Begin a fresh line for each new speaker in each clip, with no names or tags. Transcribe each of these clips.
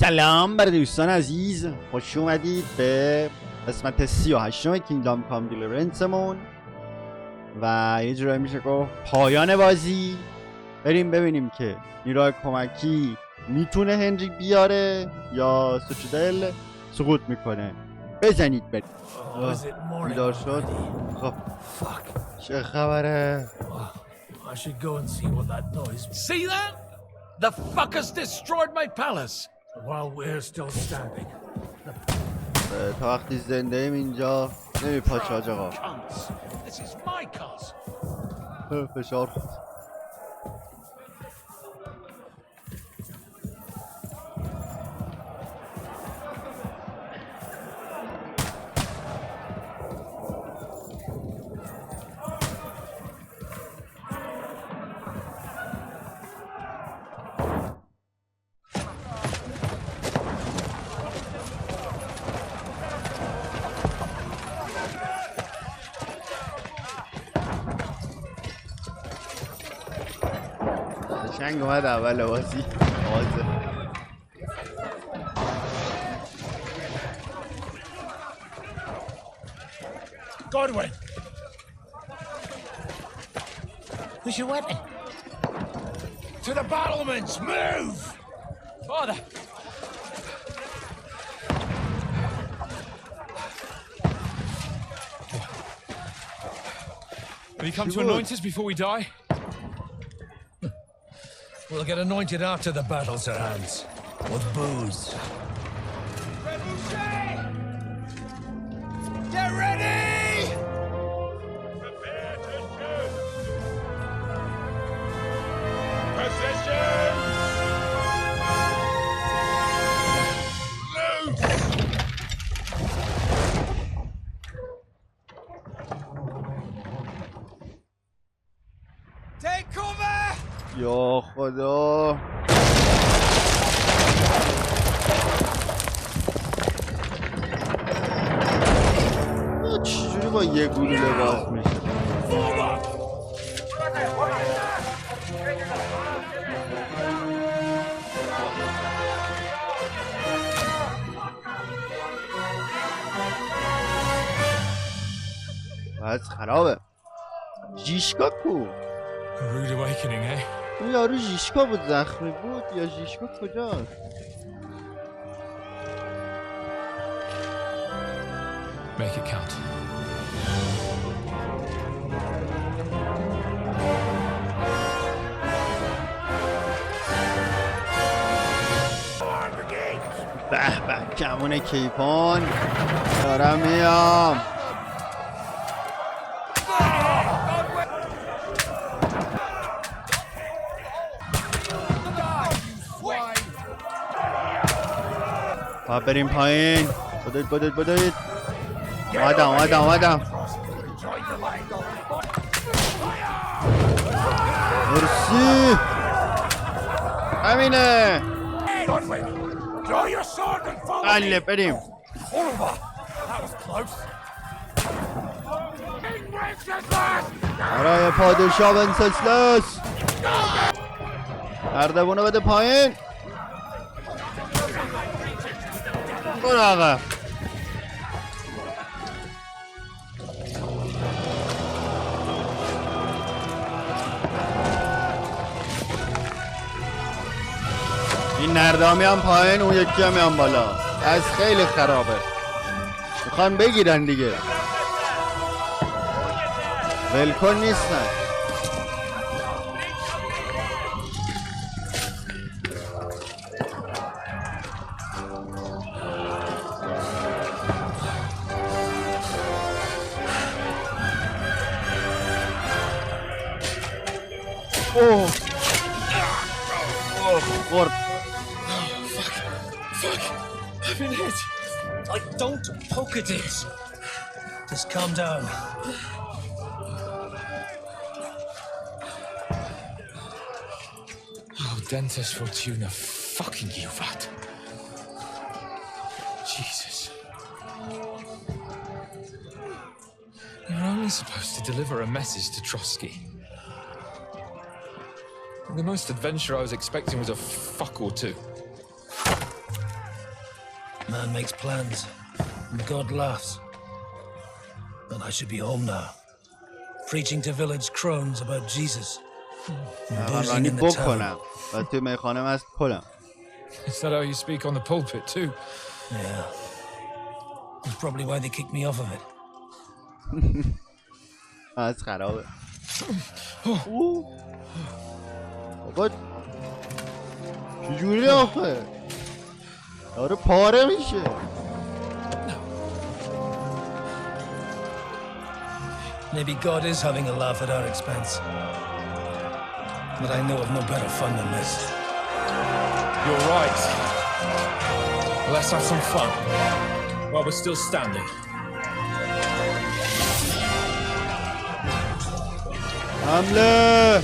سلام بر دوستان عزیز، خوش اومدید به قسمت 38 کینگدام کام دلیورنسمون و یه جورایی میشه گفت پایان بازی. بریم ببینیم که نیروی کمکی میتونه هنری بیاره یا سوچدل سقوط میکنه. بزنید بریم. بیدار شد. خب چه خبره؟
See that? The fuckers destroyed my palace.
While we're still standing.
تا وقتی زنده ایم اینجا نمیپاچه حاج آقا.
This is my castle.
فشار خود. شنگ اومد اول بازی آوازه.
Godwin! Where's your weapon? To the battlements! Move!
Father! Have you come to anoint us before we die?
We'll get anointed after the battle's at hand. With booze.
Get ready!
Prepare to shoot! Position! Loose!
Take cover!
یا خدا چجوری با یه گلوله باز میشه؟ بس خرابه. جیشکا کو؟
Rude awakening, eh?
اون یارو ژیشکا بود زخمی بود یا ژیشکا کجاست؟
Make it count.
به به کمون کیپان دارم میام. بریم پایین. بدوید اومدم مرسی همینه. بله بریم. برای پادشاه ونسسلس اردوونو بده پایین. برو آقا. این نردامی هم پایین اون یکی هم میان بالا. از خیلی خرابه. میخوان بگیرن دیگه. ولکن نیستن. اوه خورد.
Fuck! I've been hit! Don't poke at it! Just calm down.
Oh, Dentes Fortuna, fucking you, vat. Jesus. You're only supposed to deliver a message to Trotsky. The most adventure I was expecting was a fuck or two.
Man makes plans, and God laughs. And I should be home now, preaching to village crones about Jesus. Boozing in the town.
و توی میخانه مست کنم.
Is that how you speak on the pulpit too?
Yeah. That's probably why they kicked me off of it.
از خرابه. بابا چجوری آخه؟ داره پاره میشه.
Maybe God is having a laugh at our expense. But I know of no better fun than this.
You're right. Let's have some fun while we're still standing.
حمله!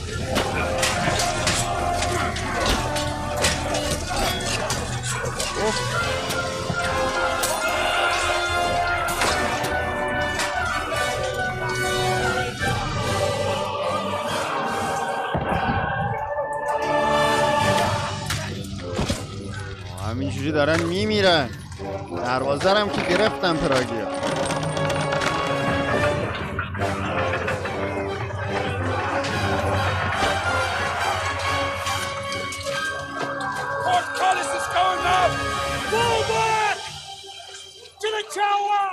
همینجوری دارن میمیرن. دروازه هم که گرفتم پراگیا.
Portcullis is going up! Fall back! To the tower!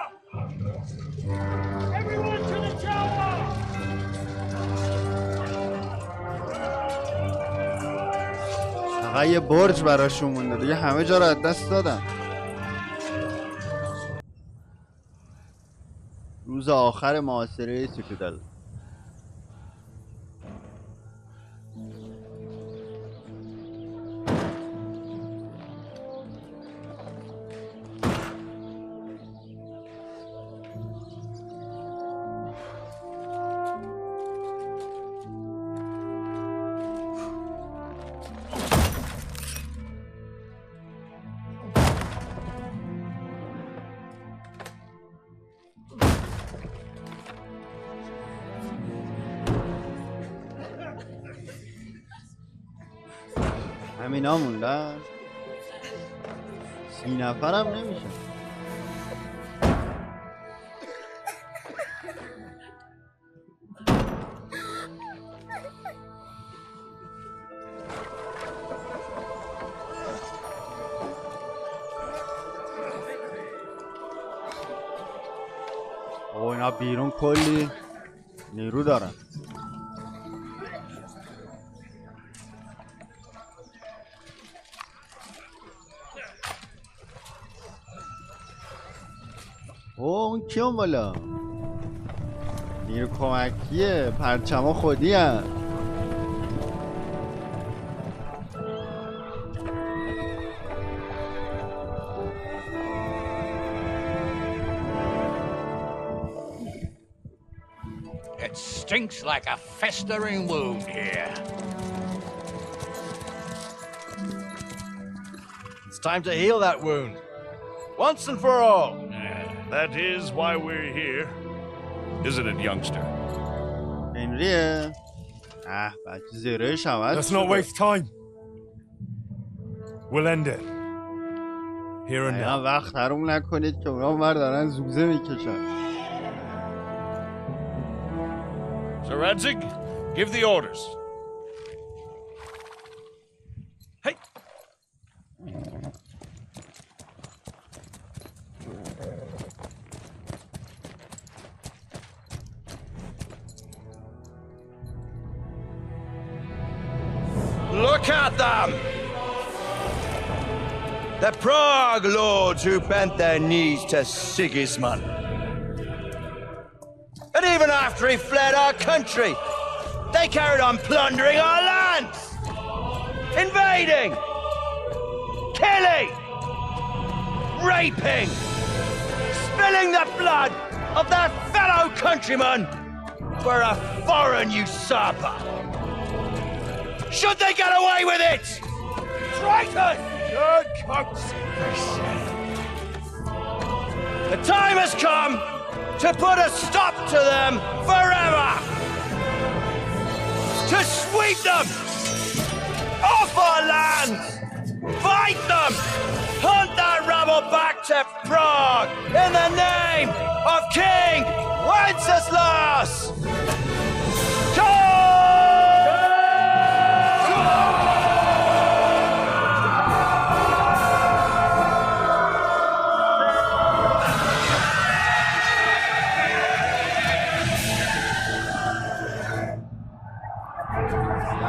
Everyone to the tower!
فقط یه برج براشون مونده دیگه، همه جا رو از دست دادم. روز آخر محاصره سیتادل. همینا موندن 30 نفرم نمیشه. اوه اینا بیرون کلی نیرو دارن. اون کیون بالا نیرو کمکیه، پرچما خودی هست.
It stinks like a festering wound here.
It's time to heal that wound, once and for all.
That is why we're here, isn't it, youngster?
اینریه بچه زیرش هم
Let's not waste time. We'll end it. Here and now.
وقت حروم نکنید که اونا اونور دارن زوزه میکشن.
Sir Radzig, give the orders.
Hey!
Look at them! The Prague lords who bent their knees to Sigismund. And even after he fled our country, they carried on plundering our lands, invading, killing, raping, spilling the blood of their fellow countrymen for a foreign usurper. Should they get away with it? Traitor! Your consecration. The time has come to put a stop to them forever. To sweep them off our lands. Fight them. Hunt that rabble back to Prague in the name of King Wenceslas!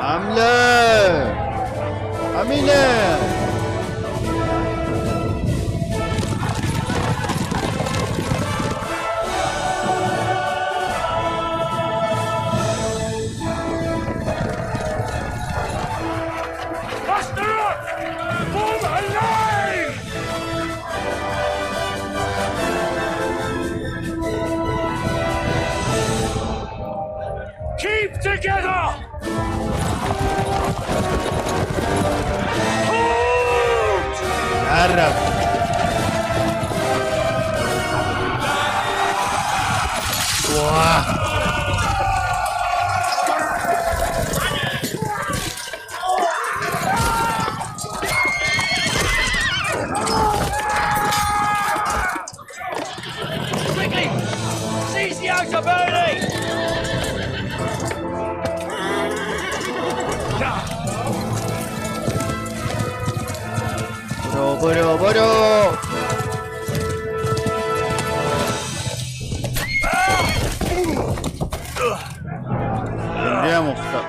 حمله همینه
Muster up! Form a line! Keep together!
عرب واه
Quickly! Seize the outer burning!
برو برو خیلی هم افتاد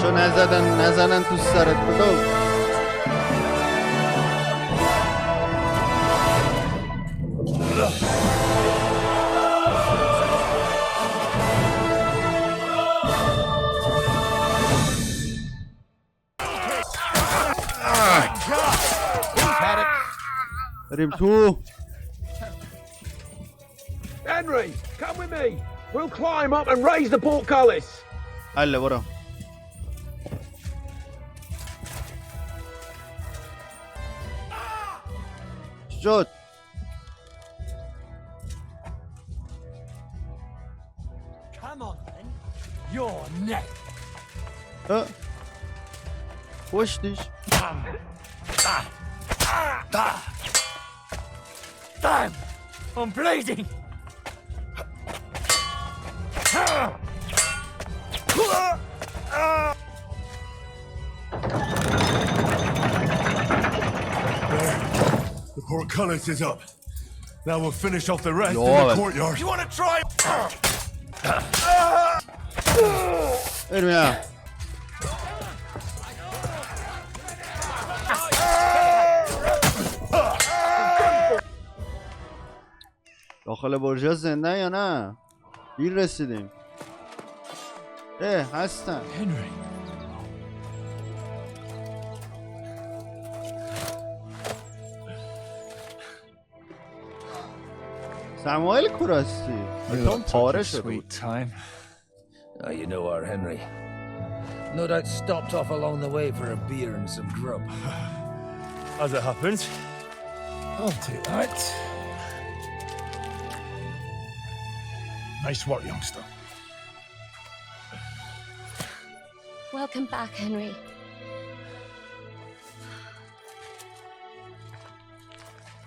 شو نزنن تو سرت بدو بریم تو
Henry, come with me. We'll climb up and raise the portcullis.
حله برو شد
Come on then. You're next.
کشتیش
Damn! I'm bleeding!
The portcullis is up. Now we'll finish off the rest in
Lord.
the courtyard.
You want to try?
بریم یا داخل برج زنده یا نه؟ دیر رسیدیم هستن
Henry.
سمایل کوراستی بهتون پاره شد
Sweet time. Oh, you know our Henry. No doubt stopped off along the way for a beer and some grub.
As it happens.
I'll take that.
Nice work, youngster.
Welcome back, Henry.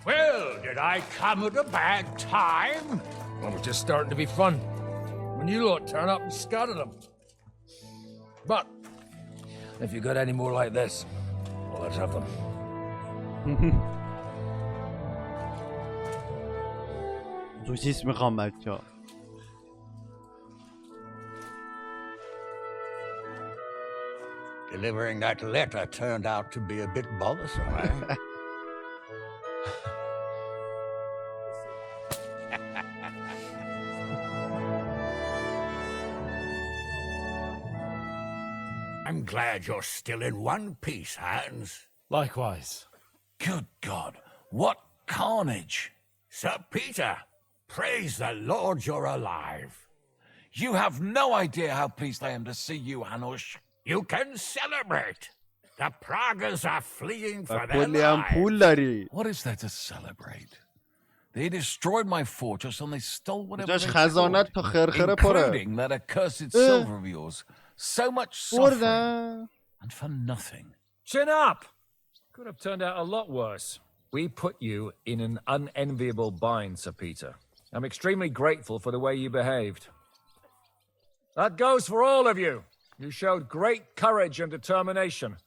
Well, did I come at a bad time?
Well, we're just starting to be fun. When you lot turn up and scatter them. But if you got any more like this, well, let's have them.
سوسیس میخوام بچه‌ها
Delivering that letter turned out to be a bit bothersome, eh? I'm glad you're still in one piece, Hans.
Likewise.
Good God, what carnage! Sir Peter, praise the Lord you're alive.
You have no idea how pleased I am to see you, Hanush.
You can celebrate. The Pragas are fleeing for their
کلی هم
lives.
پول داری
What is there to celebrate? They destroyed my fortress and they stole whatever
جاش
they
خزانت
could,
تا خرخره پره
including that accursed silver of yours. So much suffering,
بردن
and for nothing.
Chin up!
Could have turned out a lot worse. We put you in an unenviable bind, Sir Peter. I'm extremely grateful for the way you behaved. That goes for all of you. You showed great courage and determination.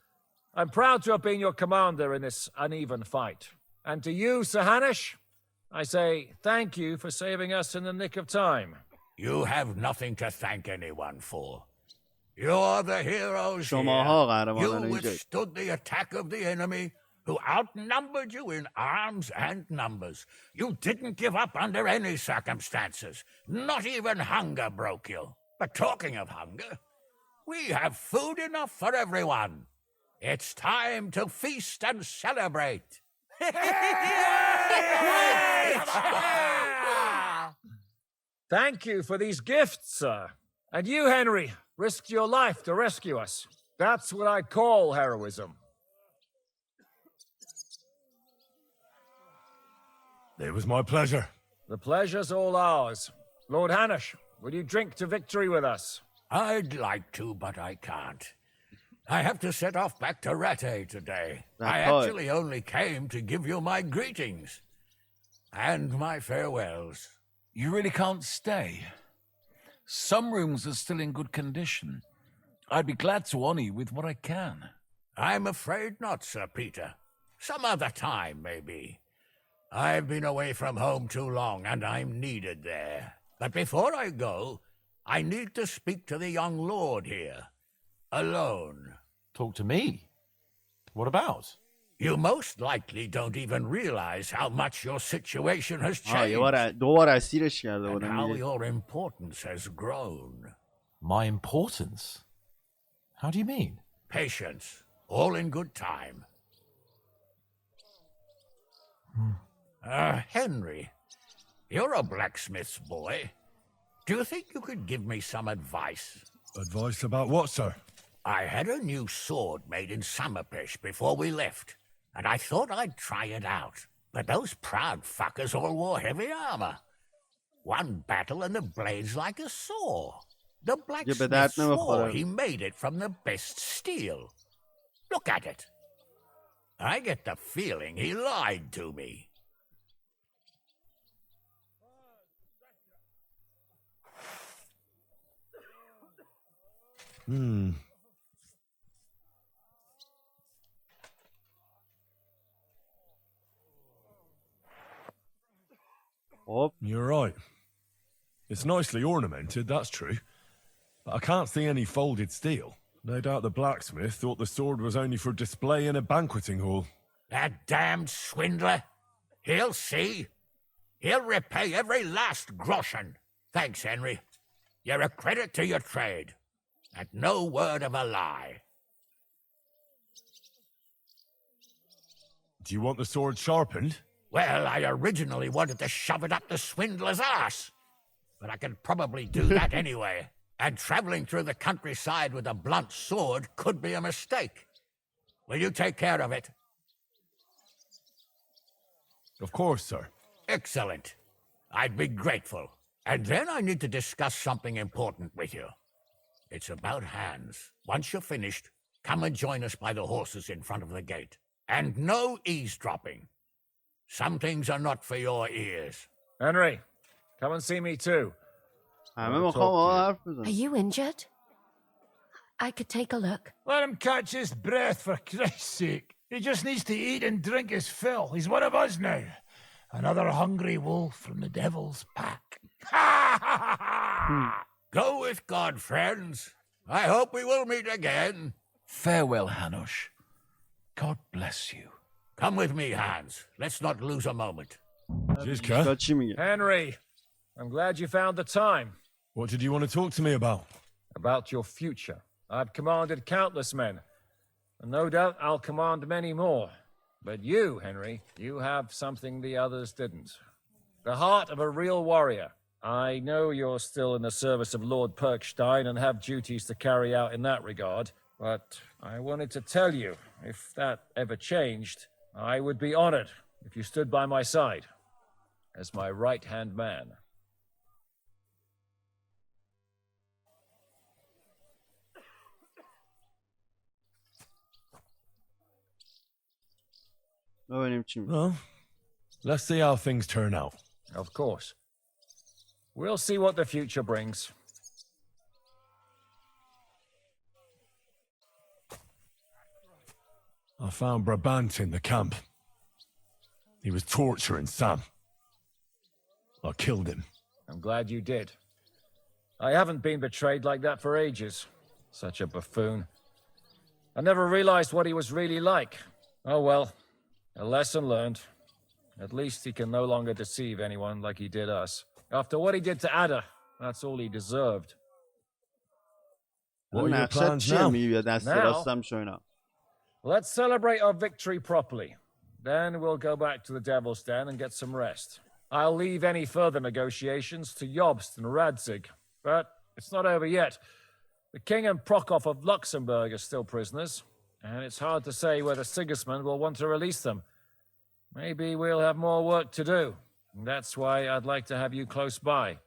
I'm proud to have been your commander in this uneven fight. And to you, Sir Hanush, I say thank you for saving us in the nick of time.
You have nothing to thank anyone for. You're the heroes here. You withstood the attack of the enemy, who outnumbered you in arms and numbers. You didn't give up under any circumstances. Not even hunger broke you. But talking of hunger, we have food enough for everyone. It's time to feast and celebrate.
Thank you for these gifts, sir. And you, Henry, risked your life to rescue us. That's what I call heroism.
It was my pleasure.
The pleasure's all ours. Lord Hanush, will you drink to victory with us?
I'd like to, but I can't. I have to set off back to Rattay today. I actually only came to give you my greetings. And my farewells.
You really can't stay? Some rooms are still in good condition. I'd be glad to honor you with what I can.
I'm afraid not, Sir Peter. Some other time, maybe. I've been away from home too long, and I'm needed there. But before I go, I need to speak to the young lord here. Alone.
Talk to me? What about?
You most likely don't even realize how much your situation has changed. And how your importance has grown.
My importance? How do you mean?
Patience. All in good time. Henry, you're a blacksmith's boy. Do you think you could give me some advice?
Advice about what, sir?
I had a new sword made in Summerpish before we left, and I thought I'd try it out. But those proud fuckers all wore heavy armor. One battle and the blade's like a saw. The blacksmith swore he made it from the best steel. Look at it. I get the feeling he lied to me.
You're right. It's nicely ornamented, that's true. But I can't see any folded steel. No doubt the blacksmith thought the sword was only for display in a banqueting hall.
That damned swindler. He'll see. He'll repay every last groschen. Thanks, Henry. You're a credit to your trade. And no word of a lie.
Do you want the sword sharpened?
Well, I originally wanted to shove it up the swindler's ass. But I can probably do that anyway. And traveling through the countryside with a blunt sword could be a mistake. Will you take care of it?
Of course, sir.
Excellent. I'd be grateful. And then I need to discuss something important with you. It's about hands. Once you're finished, come and join us by the horses in front of the gate. And no eavesdropping. Some things are not for your ears.
Henry, come and see me too.
Are you injured? I could take a look.
Let him catch his breath, for Christ's sake. He just needs to eat and drink his fill. He's one of us now. Another hungry wolf from the devil's pack.
Go with God, friends. I hope we will meet again.
Farewell, Hanush. God bless you.
Come with me, Hans. Let's not lose a moment.
Henry, I'm glad you found the time.
What did you want to talk to me about?
About your future. I've commanded countless men, and no doubt I'll command many more. But you, Henry, you have something the others didn't. The heart of a real warrior. I know you're still in the service of Lord Perkstein and have duties to carry out in that regard, but I wanted to tell you, if that ever changed, I would be honored if you stood by my side as my right-hand man.
ببینیم چی میشه.
Well, let's see how things turn out.
Of course. We'll see what the future brings.
I found Brabant in the camp. He was torturing Sam. I killed him.
I'm glad you did. I haven't been betrayed like that for ages. Such a buffoon. I never realized what he was really like. Oh well, a lesson learned. At least he can no longer deceive anyone like he did us. After what he did to Ada, that's all he deserved.
What are your plans now?
Now, let's celebrate our victory properly. Then we'll go back to the Devil's Den and get some rest. I'll leave any further negotiations to Jobst and Radzig. But it's not over yet. The King and Prokop of Luxembourg are still prisoners, and it's hard to say whether Sigismund will want to release them. Maybe we'll have more work to do. And that's why I'd like to have you close by.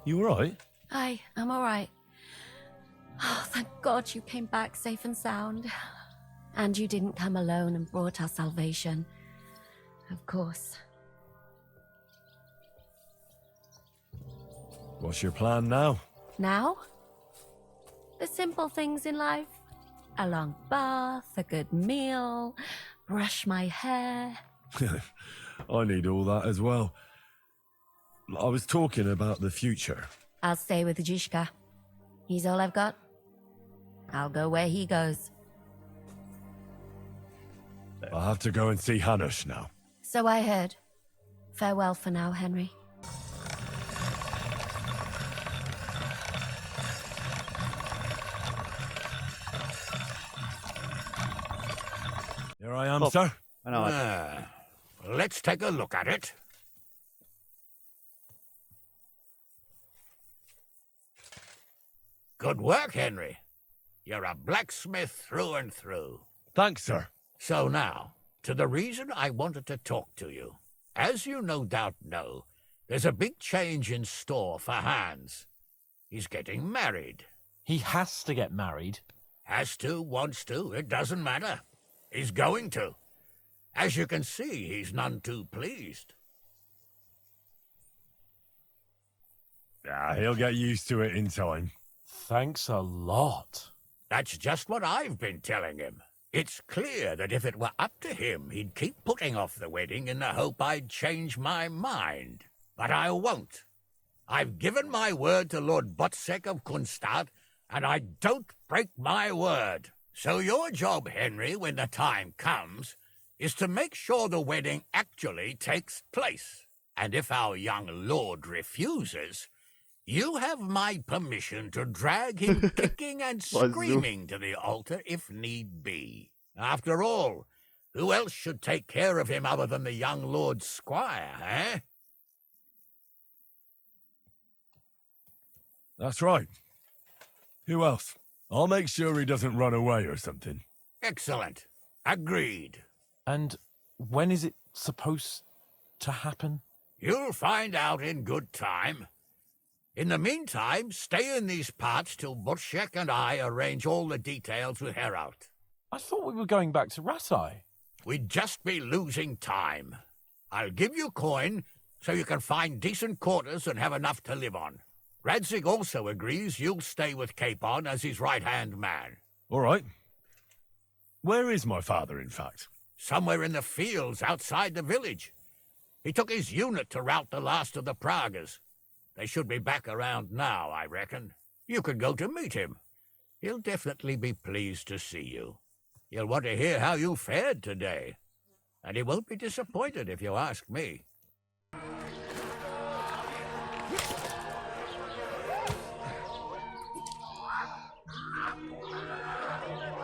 You all right?
I'm all right. Oh, thank God you came back safe and sound. And you didn't come alone and brought our salvation. Of course.
What's your plan now?
Now? The simple things in life. A long bath, a good meal, brush my hair.
I need all that as well. I was talking about the future.
I'll stay with Zizka. He's all I've got. I'll go where he goes.
I'll have to go and see Hanush now.
So I heard. Farewell for now, Henry.
Here I am, sir.
Let's take a look at it. Good work, Henry. You're a blacksmith through and through.
Thanks, sir.
So now, to the reason I wanted to talk to you. As you no doubt know, there's a big change in store for Hans. He's getting married.
He has to get married.
Has to, wants to, it doesn't matter. He's going to. As you can see, he's none too pleased.
He'll get used to it in time.
Thanks a lot.
That's just what I've been telling him. It's clear that if it were up to him, he'd keep putting off the wedding in the hope I'd change my mind. But I won't. I've given my word to Lord Botsek of Kunstad, and I don't break my word. So your job, Henry, when the time comes, is to make sure the wedding actually takes place. And if our young lord refuses, you have my permission to drag him kicking and screaming to the altar if need be. After all, who else should take care of him other than the young lord's squire, eh?
That's right. Who else? I'll make sure he doesn't run away or something.
Excellent. Agreed.
And when is it supposed to happen?
You'll find out in good time. In the meantime, stay in these parts till Butchek and I arrange all the details with Herald.
I thought we were going back to Ratai.
We'd just be losing time. I'll give you coin so you can find decent quarters and have enough to live on. Radzig also agrees you'll stay with Capon as his right-hand man.
All right. Where is my father, in fact?
Somewhere in the fields outside the village. He took his unit to rout the last of the Pragas. They should be back around now, I reckon. You could go to meet him. He'll definitely be pleased to see you. He'll want to hear how you fared today. And he won't be disappointed if you ask me.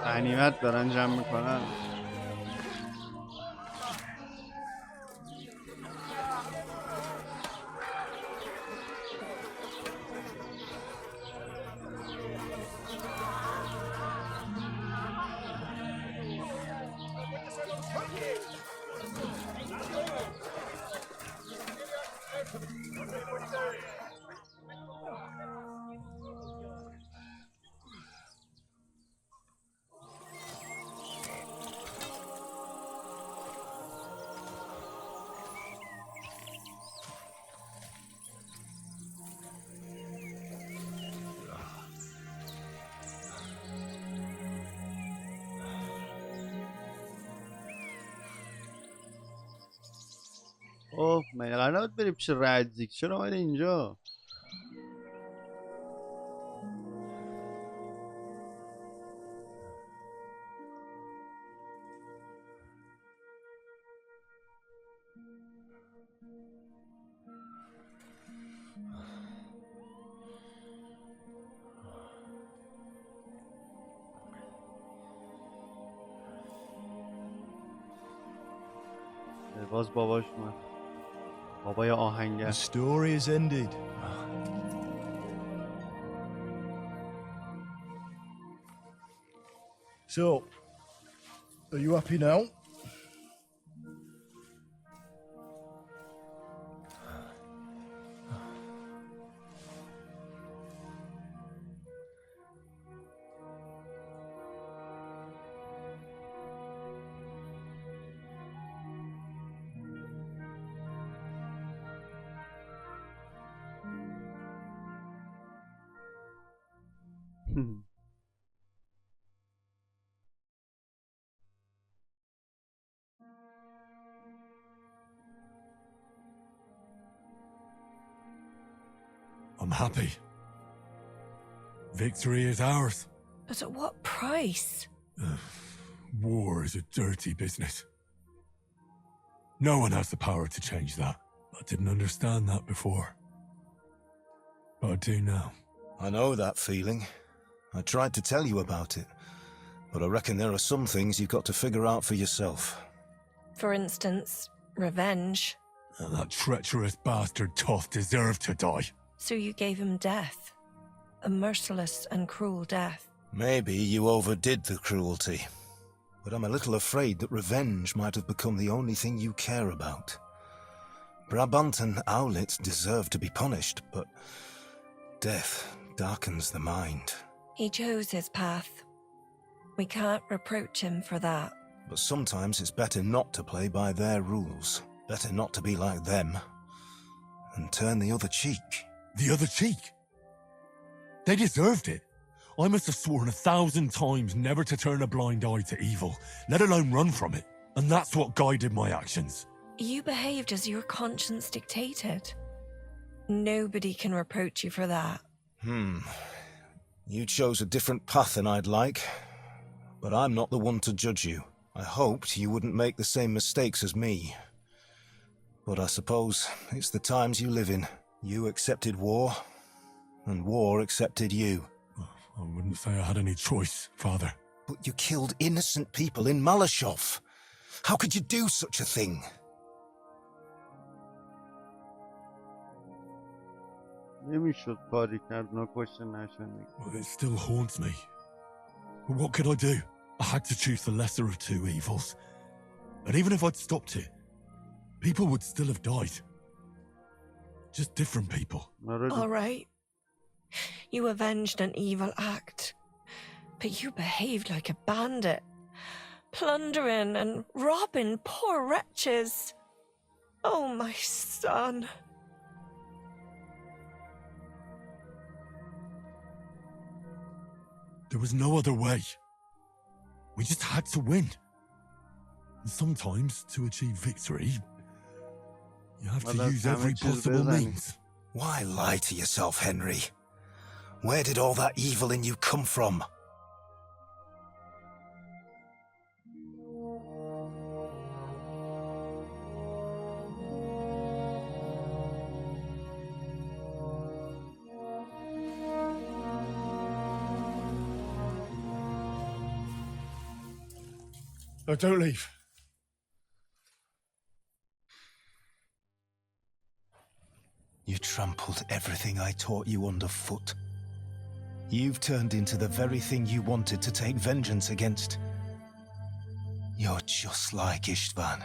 غنیمت دارن جمع میکنن. اوه من قرار نبود بریم پیش رزیک، چرا اومده اینجا؟ باز باباش اومد، بابای آهنگر.
The story is ended. So, are you happy now?
I'm happy. Victory is ours.
But at what price?
War is a dirty business. No one has the power to change that. I didn't understand that before. But I do now.
I know that feeling. I tried to tell you about it. But I reckon there are some things you've got to figure out for yourself.
For instance, revenge.
That treacherous bastard Toth deserved to die.
So you gave him death. A merciless and cruel death.
Maybe you overdid the cruelty. But I'm a little afraid that revenge might have become the only thing you care about. Brabant and Owlet deserve to be punished, but death darkens the mind.
He chose his path. We can't reproach him for that.
But sometimes it's better not to play by their rules. Better not to be like them. And turn the other cheek.
The other cheek? They deserved it. I must have sworn 1,000 times never to turn a blind eye to evil, let alone run from it. And that's what guided my actions.
You behaved as your conscience dictated. Nobody can reproach you for that.
You chose a different path than I'd like. But I'm not the one to judge you. I hoped you wouldn't make the same mistakes as me. But I suppose it's the times you live in. You accepted war, and war accepted you.
I wouldn't say I had any choice, Father.
But you killed innocent people in Malashov. How could you do such a thing?
نمیشد کاری کرد نکشته نشن.
It still haunts me. But what could I do? I had to choose the lesser of two evils. And even if I'd stopped it, people would still have died. Just different people.
All right. You avenged an evil act. But you behaved like a bandit. Plundering and robbing poor wretches. Oh, my son.
There was no other way. We just had to win. And sometimes, to achieve victory, you have to use every possible means.
Why lie to yourself, Henry? Where did all that evil in you come from?
No, don't leave.
You trampled everything I taught you underfoot. You've turned into the very thing you wanted to take vengeance against. You're just like Istvan.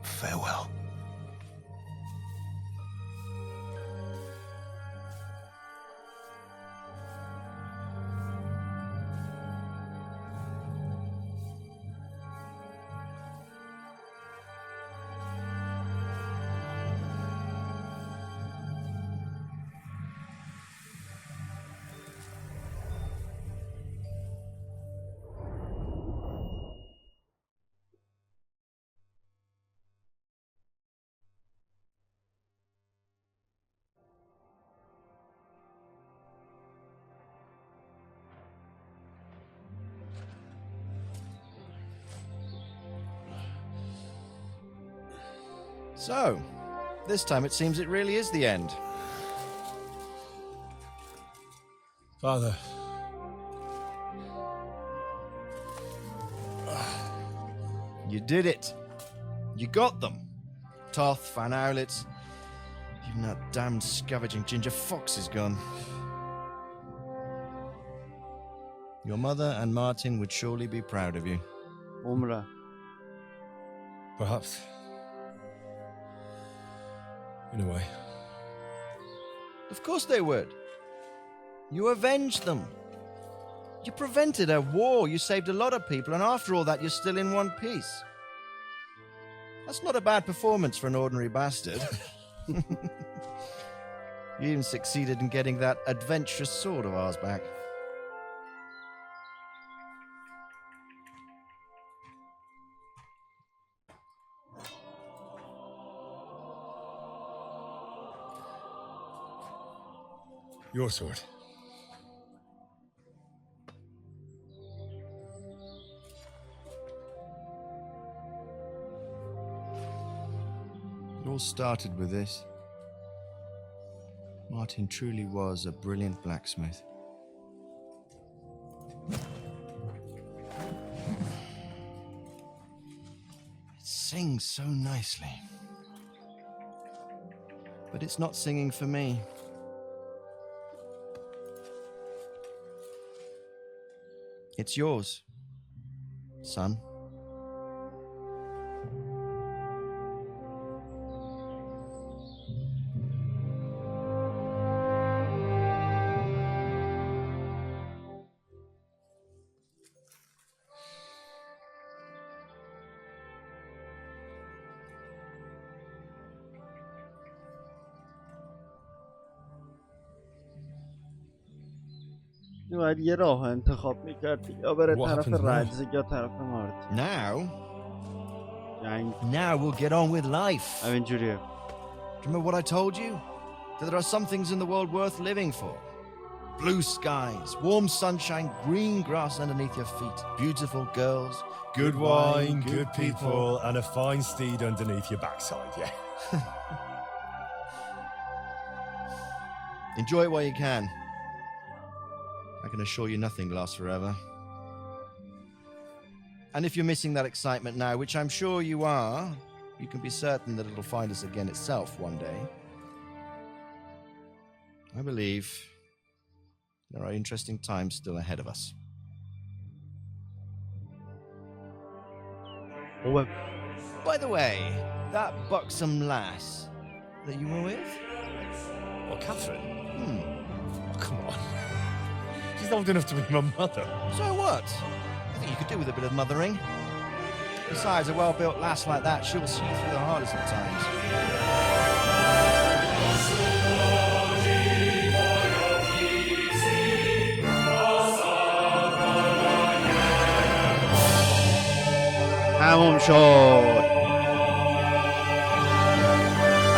Farewell.
So, this time it seems it really is the end.
Father.
You did it. You got them. Toth, Van Owlets, even that damned scavenging ginger fox is gone. Your mother and Martin would surely be proud of you.
Umrah.
Perhaps. In a way.
Of course they would. You avenged them. You prevented a war. You saved a lot of people, and after all that, you're still in one piece. That's not a bad performance for an ordinary bastard. You even succeeded in getting that adventurous sword of ours back.
Your sword.
It all started with this. Martin truly was a brilliant blacksmith. It sings so nicely. But it's not singing for me. It's yours, son.
باید یه راه انتخاب میکرد یا بره طرف رجزی یا طرف مارتین.
Now we'll get on with life.
همینجوریه.
Remember what I told you? That there are some things in the world worth living for. Blue skies, warm sunshine, green grass underneath your feet, beautiful girls,
Good wine, good people, and a fine steed underneath your backside, yeah.
Enjoy it while you can. I can assure you nothing lasts forever. And if you're missing that excitement now, which I'm sure you are, you can be certain that it'll find us again itself one day. I believe there are interesting times still ahead of us.
Well,
by the way, that buxom lass that you were with?
What, Catherine? Oh, come on. She's old enough to be my mother.
So what? I think you could do with a bit of mothering. Besides, a well-built lass like that, she'll see you through the hardest of times.
تموم شد.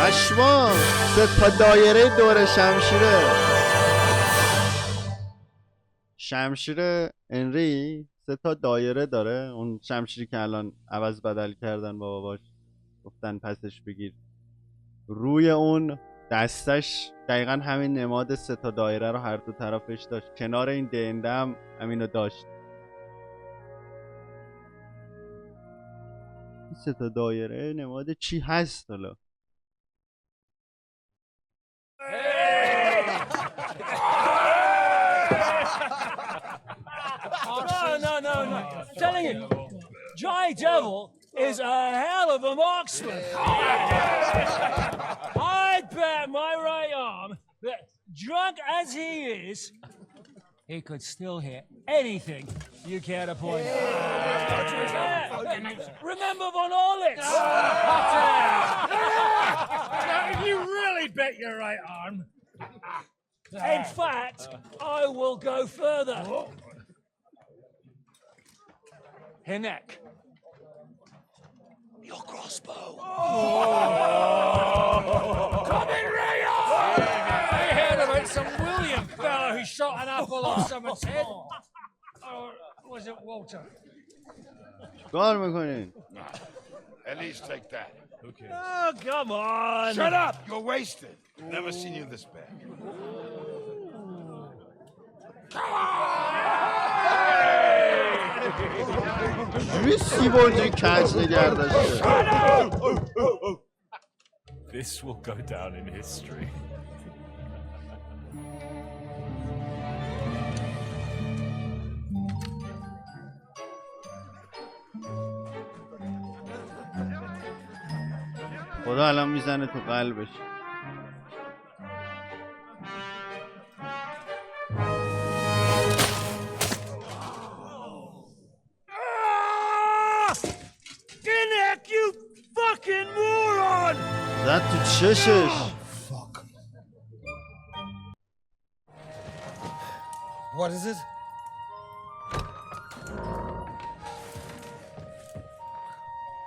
اشوان 3 تا دایره دور شمشیر انری 3 تا دایره داره. اون شمشیری که الان عوض بدل کردن با باباش گفتن پسش بگیر، روی اون دستش دقیقا همین نماد 3 تا دایره رو هر دو طرفش داشت. کنار این دنده هم همینو داشت. 3 تا دایره نماد چی هست حالا؟
No. Telling you, Jai Devil is a hell of a marksman. I'd bet my right arm that, drunk as he is, he could still hit anything you care to point out. Remember Von Orlitz? You really bet your right arm. In fact, I will go further. Hinek. Your crossbow. Come in, Rayo! I heard about some William fella who shot an apple off someone's head. Or was it Walter?
چیکار میکنین؟
At least take that.
Okay. Oh, come on!
Shut up! You're wasted. Never seen you this bad.
This will go down in history.
خدا الان میزنه تو قلبش.
Kinnick, you fucking moron!
زد تو چشش.
What is it?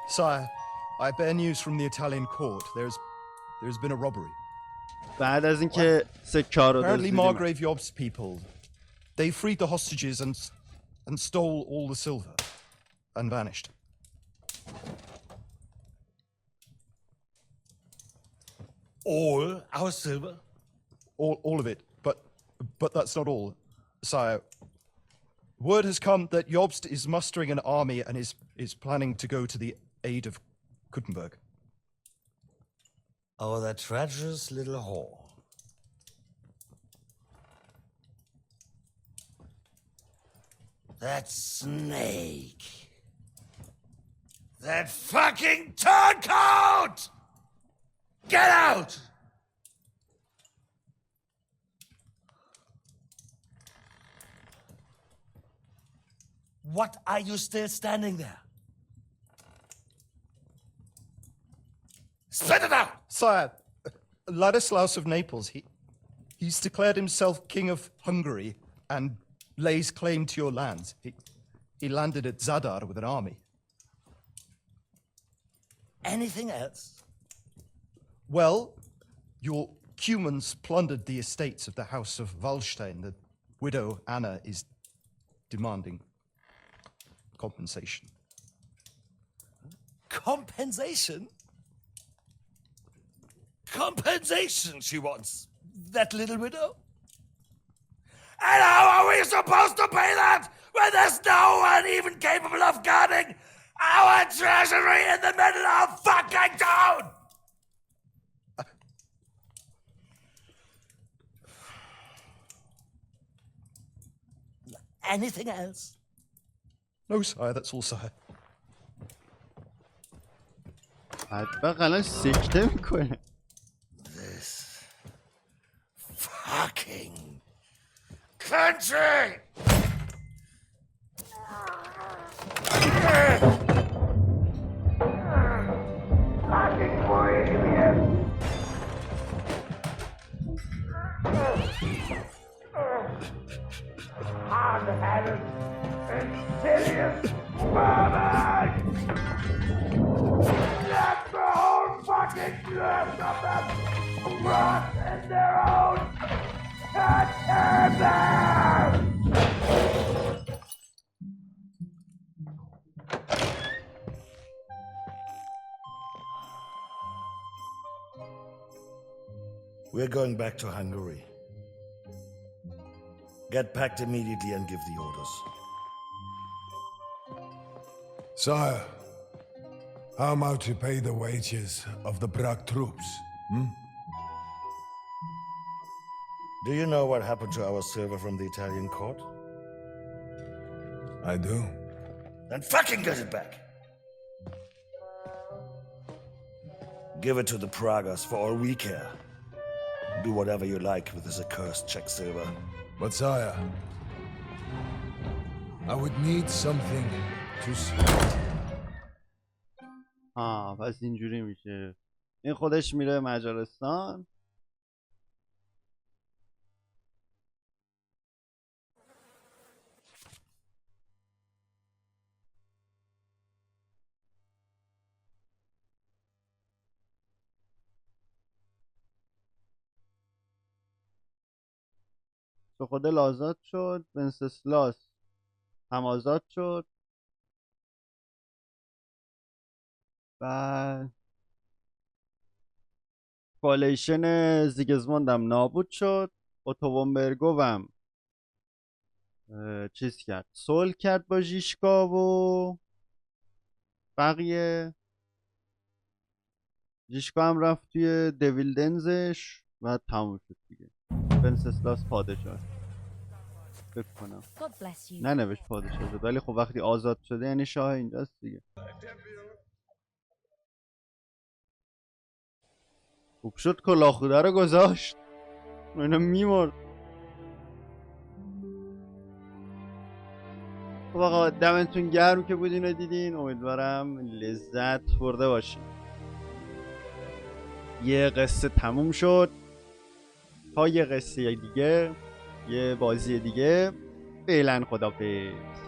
Sire, I bear news from the Italian court. There's been a robbery.
بعد از اینکه سکه رو
Apparently
دزدیدیم.
Margrave Yob's people, they freed the hostages and stole all the silver and vanished.
All our silver?
All of it, but that's not all, sire. Word has come that Jobst is mustering an army and is planning to go to the aid of Kuttenberg.
Oh, that treacherous little whore. That snake. That fucking turncoat! Get out! What are you still standing there? Spit it out!
Sire, Ladislaus of Naples, he's declared himself king of Hungary and lays claim to your lands. He landed at Zadar with an army.
Anything else?
Well, your Cumans plundered the estates of the House of Wallstein. The widow Anna is demanding compensation.
Compensation? Compensation she wants, that little widow? And how are we supposed to pay that when there's no one even capable of guarding our treasury in the middle of fucking town? Anything else?
No, sire, that's all, sire.
بدبخت الان سکته میکنه.
This fucking country! Fucking Bohemian! Hard-headed, insidious vermin! Let the whole fucking earth of them rot in their own containers! We're going back to Hungary. Get packed immediately and give the orders.
Sire, how am I to pay the wages of the Prague troops?
Do you know what happened to our silver from the Italian court?
I do.
Then fucking get it back! Give it to the Pragas for all we care. Do whatever you like with this accursed Czech silver.
But sire, I would need something to see.
پس اینجوری میشه. این خودش میره مجارستان. تو خودل آزاد شد. ونسسلاس هم آزاد شد. و کوالیشن زیگزموندم نابود شد. اوتوونبرگوم چیز کرد، صلح کرد با ژیشکا و بقیه. ژیشکا هم رفت توی دویلدنزش و تموم شد دیگه. ونسسلاس پادشاه فکر کنم، ننوشت پادشاه شد، ولی خب وقتی آزاد شده یعنی شاه اینجاست دیگه. خوب شد کلاخوده رو گذاشت، اینو میمرد. خب آقا دمتون گرم که بودین و دیدین، امیدوارم لذت برده باشین. یه قصه تموم شد، تا یه قصه دیگه، یه بازی دیگه. فعلا خدافظ.